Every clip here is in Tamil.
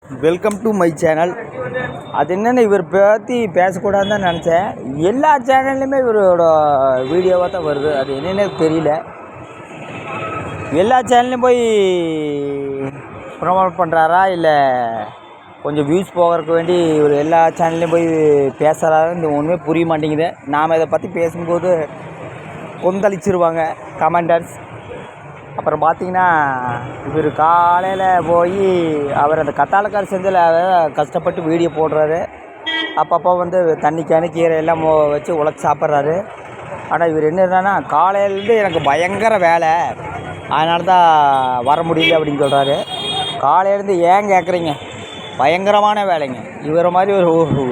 Welcome to my channel. அது என்னென்ன இவர் பற்றி பேசக்கூடாதுன்னு தான் நினச்சேன். எல்லா சேனல்லையுமே இவரோட வீடியோவாக தான் வருது. அது என்னென்ன தெரியல. எல்லா சேனல்லையும் போய் ப்ரொமோட் பண்ணுறாரா இல்லை கொஞ்சம் வியூஸ் போகிறதுக்கு வேண்டி இவர் எல்லா சேனல்லையும் போய் பேசுகிறாரு, இந்த ஒன்றுமே புரிய மாட்டேங்குது. நாம் இதை பற்றி பேசும்போது கொந்தளிச்சிருவாங்க கமெண்டர்ஸ். அப்புறம் பார்த்தீங்கன்னா இவர் காலையில் போய் அவர் அந்த கத்தாழக்கார செந்தில் கஷ்டப்பட்டு வீடியோ போடுறாரு. அப்பப்போ வந்து தண்ணி கேனு கீரை எல்லாம் வச்சு உழைச்சி சாப்பிட்றாரு. ஆனால் இவர் என்னன்னா காலையிலேருந்து எனக்கு பயங்கர வேலை, அதனால தான் வர முடியல அப்படின்னு சொல்கிறாரு. காலையிலேருந்து ஏன் கேட்குறீங்க, பயங்கரமான வேலைங்க. இவரை மாதிரி ஒரு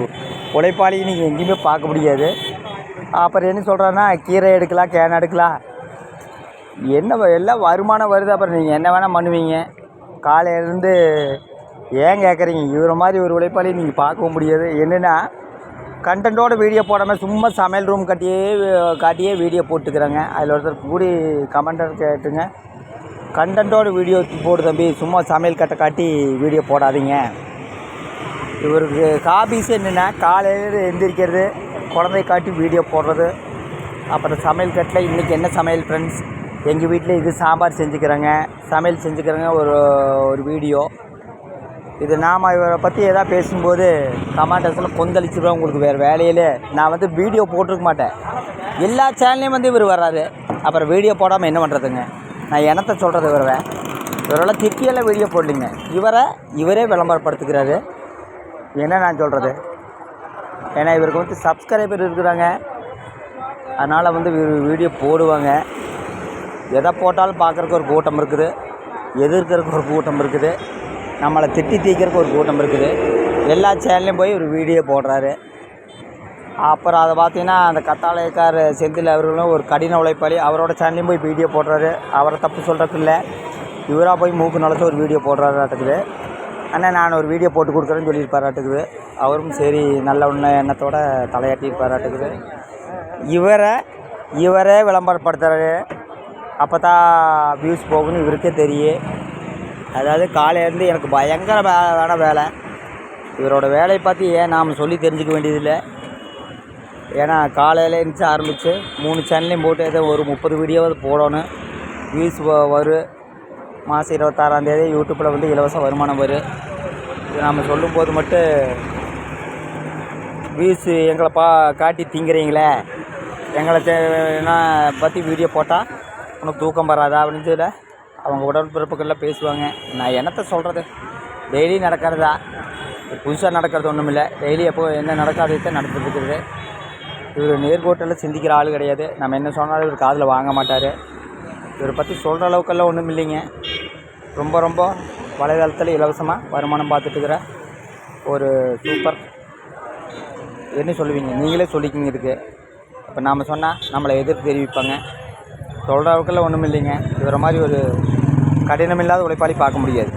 உழைப்பாளி நீங்கள் எங்கேயுமே பார்க்க முடியாது. அப்புறம் என்ன சொல்கிறாருன்னா கீரை எடுக்கலாம், கேன் எடுக்கலாம், என்ன எல்லாம் வருமானம் வருது. அப்புறம் நீங்கள் என்ன வேணால் பண்ணுவீங்க. காலையிலேருந்து ஏன் கேட்குறீங்க, இவரை மாதிரி ஒரு உழைப்பாளி நீங்கள் பார்க்கவும் முடியாது. என்னென்னா கண்டென்ட்டோட வீடியோ போடாமல் சும்மா சமையல் ரூம் காட்டியே வீடியோ போட்டுக்கிறாங்க. அதில் ஒருத்தர் கூடி கமெண்டர் கேட்டுங்க, கண்டென்ட்டோட வீடியோ போடு தம்பி, சும்மா சமையல் கட்டை காட்டி வீடியோ போடாதீங்க. இவருக்கு ஹாபிஸ் என்னென்னா காலையில் எந்திரிக்கிறது, குழந்தை காட்டி வீடியோ போடுறது. அப்புறம் சமையல் கட்டில் இன்றைக்கி என்ன சமையல் ஃப்ரெண்ட்ஸ், எங்கள் வீட்டில் இது சாம்பார் செஞ்சுக்கிறேங்க, சமையல் செஞ்சுக்கிறேங்க, ஒரு வீடியோ. இது நாம் இவரை பற்றி எதாவது பேசும்போது கமெண்டர்ஸில் கொந்தளிச்சுருவேன். உங்களுக்கு வேறு வேலையிலே நான் வந்து வீடியோ போட்டிருக்க மாட்டேன். எல்லா சேனல்லையும் வந்து இவர் வர்றாரு. அப்புறம் வீடியோ போடாமல் என்ன பண்ணுறதுங்க? நான் என்னத்தை சொல்கிறது, இவரெல்லாம் திட்டியெல்லாம் வீடியோ போடலிங்க. இவரே விளம்பரப்படுத்துக்கிறாரு. என்ன நான் சொல்கிறது? ஏன்னா இவருக்கு வந்து சப்ஸ்கிரைபர் இருக்கிறாங்க, அதனால் வந்து வீடியோ போடுவாங்க. எதை போட்டாலும் பார்க்குறக்கு ஒரு கூட்டம் இருக்குது, எதிர்க்கிறதுக்கு ஒரு கூட்டம் இருக்குது, நம்மளை திட்டி தீக்கிறதுக்கு ஒரு கூட்டம் இருக்குது. எல்லா சேனல்லையும் போய் ஒரு வீடியோ போடுறாரு. அப்புறம் அதை பார்த்தீங்கன்னா அந்த கத்தாழைக்கார் செந்தில் அவர்களும் ஒரு கடின உழைப்பாளி, அவரோட சேனல்லையும் போய் வீடியோ போடுறாரு. அவரை தப்பு சொல்கிறதுக்கு இல்லை, இவராக போய் மூக்கு நுழைச்சி ஒரு வீடியோ போடுறாராட்டுக்குது. ஆனால் நான் ஒரு வீடியோ போட்டு கொடுக்குறேன்னு சொல்லியிருப்பாராட்டுக்குது. அவரும் சரி நல்ல எண்ணத்தோடு தலையாட்டியிருப்பாராட்டுக்குது. இவரே விளம்பரப்படுத்துகிறாரு. அப்போ தான் வியூஸ் போகுன்னு இவருக்கே தெரியும். அதாவது காலையிலேருந்து எனக்கு பயங்கரமான வேலை. இவரோட வேலையை பார்த்து ஏன் நாம் சொல்லி தெரிஞ்சுக்க வேண்டியதில்லை. ஏன்னா காலையில் இருந்துச்சு ஆரம்பித்து 3 சேனல்லையும் போட்டு ஏதோ ஒரு 30 வீடியோவாவது போடணும். வியூஸ் வரும். மாதம் 26ஆம் யூடியூப்பில் வந்து இலவச வருமானம் வரும். இது நாம் சொல்லும்போது மட்டும் வியூஸ் எங்களை காட்டி திங்கிறீங்களே, எங்களை பற்றி வீடியோ போட்டால் உனக்கு தூக்கம் வராதா அப்படின்னு சொல்லி அவங்க உடன்பிறப்புக்கெல்லாம் பேசுவாங்க. நான் என்னத்தை சொல்கிறது, டெய்லி நடக்கிறதா, புதுசாக நடக்கிறது ஒன்றும் இல்லை. டெய்லி எப்போ என்ன நடக்காததான் நடந்துட்டுருக்குறது. இவர் நேர்கோட்டில் சிந்திக்கிற ஆள் கிடையாது. நம்ம என்ன சொன்னாலும் இவர் காதில் வாங்க மாட்டார். இவரை பற்றி சொல்கிற அளவுக்கெல்லாம் ஒன்றும் இல்லைங்க. ரொம்ப வலைதளத்தில் இலவசமாக வருமானம் பார்த்துட்டுருக்கிற ஒரு சூப்பர். என்ன சொல்லுவீங்க, நீங்களே சொல்லிக்கிங்க இதுக்கு. இப்போ நாம் சொன்னால் நம்மளை எதிர்ப்பு தெரிவிப்பாங்க. சொல்கிற அளவுக்கெல்லாம் ஒன்றும் இல்லைங்க. இவரை மாதிரி ஒரு கடினமில்லாத உழைப்பாளி பார்க்க முடியாது.